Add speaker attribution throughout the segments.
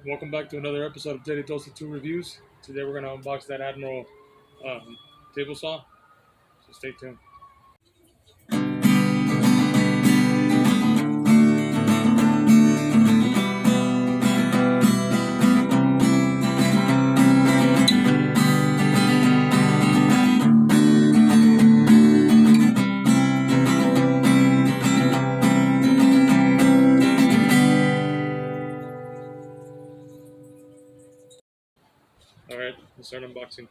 Speaker 1: Welcome back to another episode of Daily Dose of 2 Reviews. Today we're going to unbox that Admiral table saw, so stay tuned. Alright, let's start unboxing.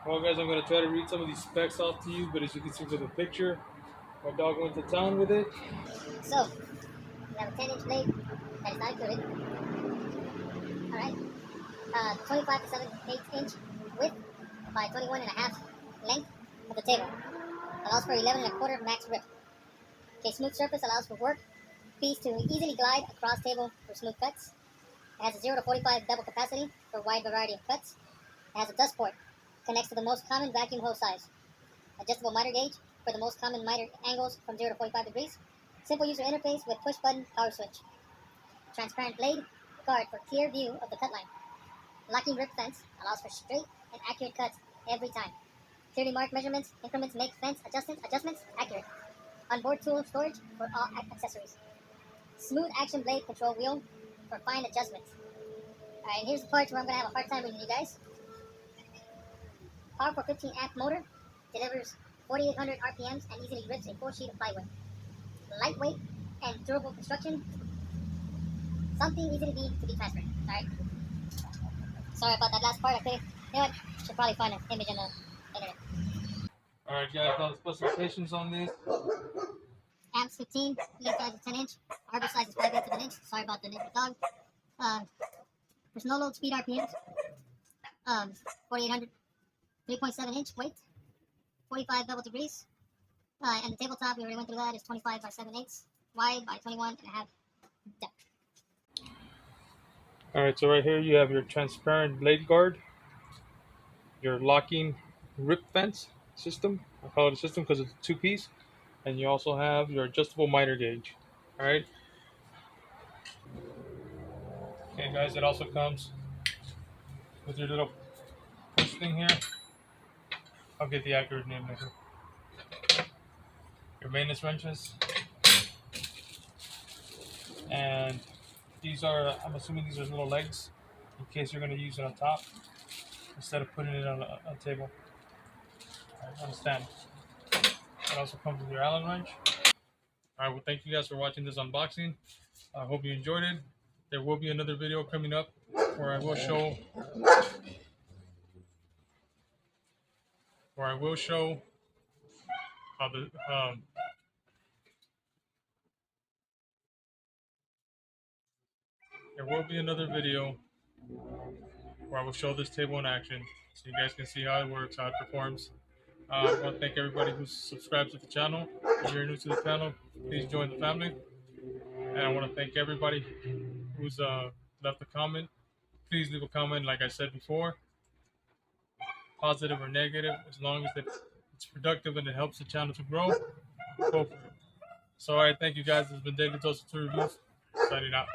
Speaker 1: Well guys, I'm going to try to read some of these specs off to you, but as you can see from the picture, my dog went to town with it.
Speaker 2: So, we have a 10-inch blade that is not included. Alright. 25 to 7/8 inch width by 21.5 length of the table. Allows for 11.25 max grip. Okay, smooth surface allows for work piece to easily glide across table for smooth cuts. It has a 0 to 45 bevel capacity for a wide variety of cuts. It has a dust port. Connects to the most common vacuum hose size. Adjustable miter gauge for the most common miter angles from 0 to 45 degrees. Simple user interface with push button power switch. Transparent blade guard for clear view of the cut line. Locking grip fence allows for straight and accurate cuts every time. Clearly marked measurements, increments make fence adjustments accurate. Onboard tool storage for all accessories. Smooth action blade control wheel for fine adjustments. Alright, and here's the part where I'm going to have a hard time reading you guys. Powerful 15 amp motor delivers 4,800 RPMs and easily grips a full sheet of plywood. Lightweight and durable construction. Something easy to be transferred. Alright. Sorry about that last part. You know what? Should probably find an image on the internet.
Speaker 1: Alright guys, now the specifications on this.
Speaker 2: Amps 15, lead size is 10 inch. Arbor size is 5/8 of an inch. Sorry about the name of the dog. There's no load speed RPMs. 4,800. 3.7 inch weight, 45 bevel degrees, and the tabletop, we already went through that, is 25 by 7/8 wide by 21.5 depth.
Speaker 1: Alright, so right here you have your transparent blade guard, your locking grip fence system. I call it a system because it's a two-piece, and you also have your adjustable miter gauge. Alright. Okay guys, it also comes with your little push thing here. I'll get the accurate name later. Your maintenance wrenches. And these are, I'm assuming these are little legs in case you're going to use it on top instead of putting it on a table. I understand. It also comes with your Allen wrench. Alright, well thank you guys for watching this unboxing. I hope you enjoyed it. There will be another video coming up where I will show how the there will be another video where I will show this table in action so you guys can see how it works, how it performs. I want to thank everybody who subscribes to the channel. If you're new to the channel, please join the family. And I want to thank everybody who's left a comment. Please leave a comment, like I said before, positive or negative, as long as it's productive and it helps the channel to grow. Go for it. So, all right, thank you guys. This has been Daily Dose of 2 Reviews. Signing out.